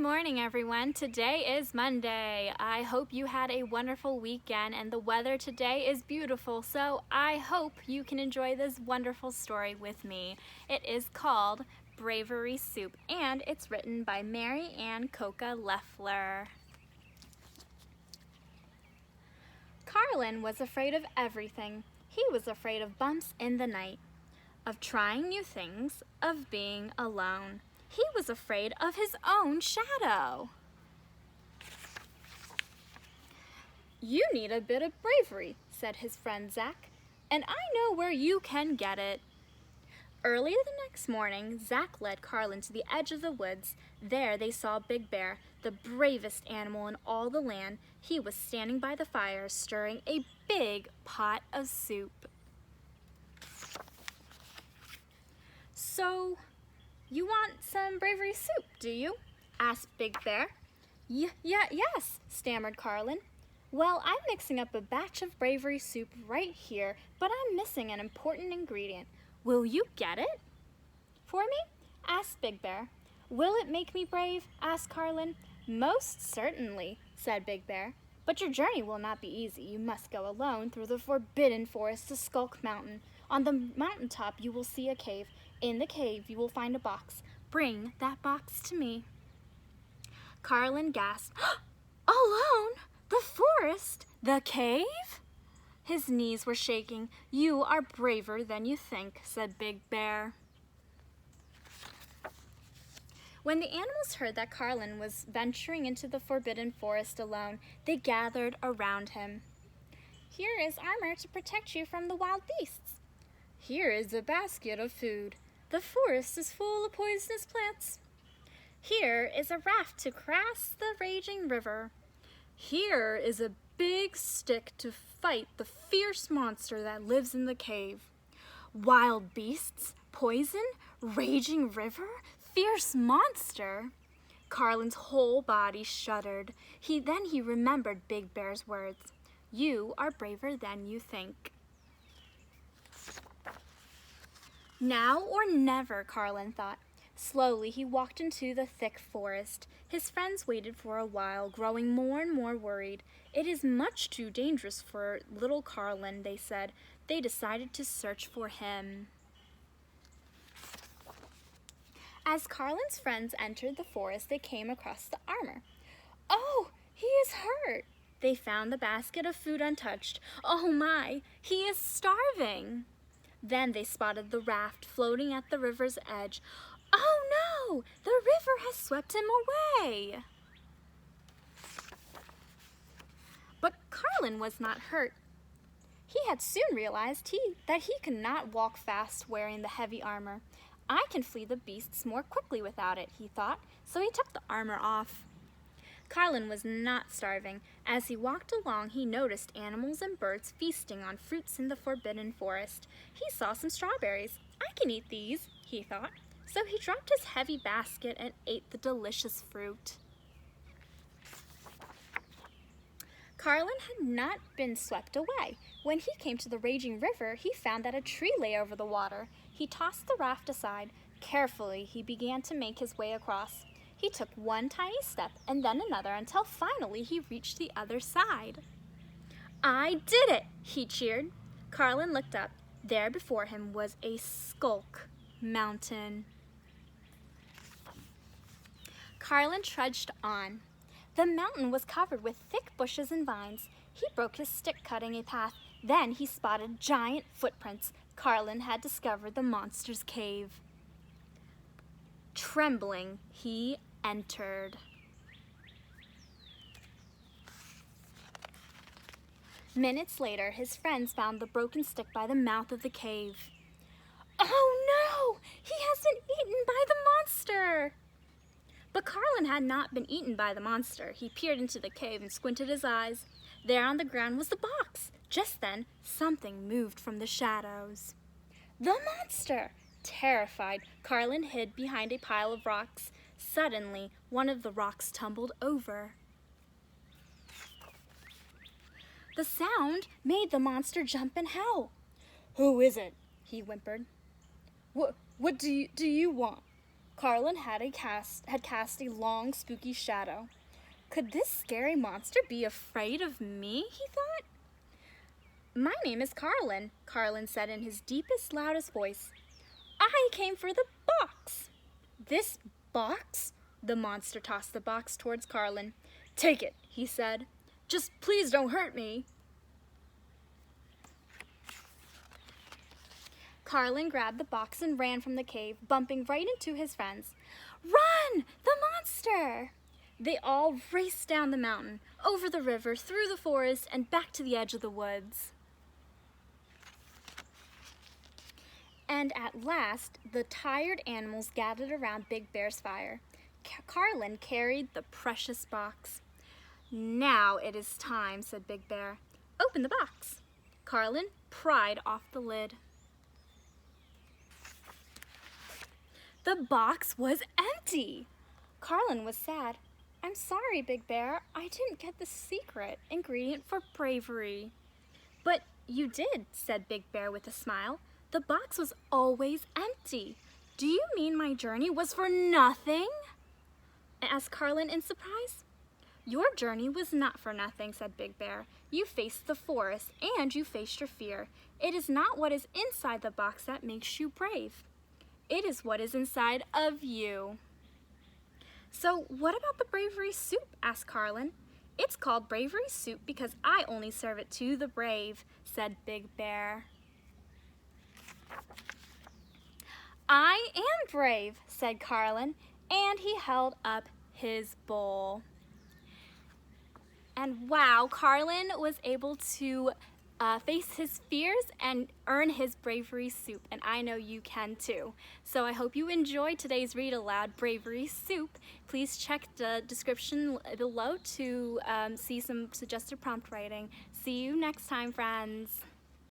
morning, everyone. Today is Monday. I hope you had a wonderful weekend and the weather today is beautiful, so I hope you can enjoy this wonderful story with me. It is called Bravery Soup and it's written by maryanncocca-leffler. Carlin was afraid of everything. He was afraid of bumps in the night, of trying new things, of being alone. He was afraid of his own shadow. "You need a bit of bravery," said his friend Zach, "and I know where you can get it." Early the next morning, Zach led Carlin to the edge of the woods. There they saw Big Bear, the bravest animal in all the land. He was standing by the fire, stirring a big pot of soup. "So, you want some bravery soup, do you?" asked Big Bear. Yes, stammered Carlin. "Well, I'm mixing up a batch of bravery soup right here, but I'm missing an important ingredient. Will you get it for me?" asked Big Bear. "Will it make me brave?" asked Carlin. "Most certainly," said Big Bear. "But your journey will not be easy. You must go alone through the forbidden forest to Skulk Mountain. On the mountaintop you will see a cave. In the cave you will find a box. Bring that box to me." Carlin gasped. "Alone? The forest? The cave?" His knees were shaking. "You are braver than you think," said Big Bear. When the animals heard that Carlin was venturing into the forbidden forest alone, they gathered around him. "Here is armor to protect you from the wild beasts." "Here is a basket of food. The forest is full of poisonous plants." "Here is a raft to cross the raging river." "Here is a big stick to fight the fierce monster that lives in the cave." Wild beasts, poison, raging river, fierce monster. Carlin's whole body shuddered. Then he remembered Big Bear's words. "You are braver than you think." Now or never, Carlin thought. Slowly he walked into the thick forest. His friends waited for a while, growing more and more worried. "It is much too dangerous for little Carlin," they said. They decided to search for him. As Carlin's friends entered the forest, they came across the armor. "Oh, he is hurt!" They found the basket of food untouched. "Oh my, he is starving!" Then they spotted the raft floating at the river's edge. "Oh no! The river has swept him away!" But Carlin was not hurt. He had soon realized that he could not walk fast wearing the heavy armor. "I can flee the beasts more quickly without it," he thought, so he took the armor off. Carlin was not starving. As he walked along, he noticed animals and birds feasting on fruits in the forbidden forest. He saw some strawberries. "I can eat these," he thought. So he dropped his heavy basket and ate the delicious fruit. Carlin had not been swept away. When he came to the raging river, he found that a tree lay over the water. He tossed the raft aside. Carefully, he began to make his way across. He took one tiny step and then another until finally he reached the other side. "I did it!" he cheered. Carlin looked up. There before him was a Skulk Mountain. Carlin trudged on. The mountain was covered with thick bushes and vines. He broke his stick cutting a path. Then he spotted giant footprints. Carlin had discovered the monster's cave. Trembling, he entered. Minutes later, his friends found the broken stick by the mouth of the cave. "Oh no! He has been eaten by the monster!" But Carlin had not been eaten by the monster. He peered into the cave and squinted his eyes. There on the ground was the box. Just then, something moved from the shadows. The monster! Terrified, Carlin hid behind a pile of rocks. Suddenly, one of the rocks tumbled over. The sound made the monster jump and howl. "Who is it?" he whimpered. What do you want?" Carlin had cast a long, spooky shadow. Could this scary monster be afraid of me, he thought. My name is Carlin, Carlin said in his deepest, loudest voice. I came for the box. This box? The monster tossed the box towards Carlin. Take it, he said. Just please don't hurt me. Carlin grabbed the box and ran from the cave, bumping right into his friends. Run! The monster! They all raced down the mountain, over the river, through the forest, and back to the edge of the woods. And at last, the tired animals gathered around Big Bear's fire. Carlin carried the precious box. Now it is time, said Big Bear. Open the box. Carlin pried off the lid. The box was empty. Carlin was sad. I'm sorry, Big Bear. I didn't get the secret ingredient for bravery. But you did, said Big Bear with a smile. The box was always empty. Do you mean my journey was for nothing? Asked Carlin in surprise. Your journey was not for nothing, said Big Bear. You faced the forest and you faced your fear. It is not what is inside the box that makes you brave. It is what is inside of you. So what about the bravery soup? Asked Carlin. It's called Bravery Soup because I only serve it to the brave, said Big Bear. I am brave, said Carlin, and he held up his bowl. And wow, Carlin was able to face his fears and earn his bravery soup, and I know you can too. So I hope you enjoyed today's Read Aloud Bravery Soup. Please check the description below to see some suggested prompt writing. See you next time, friends.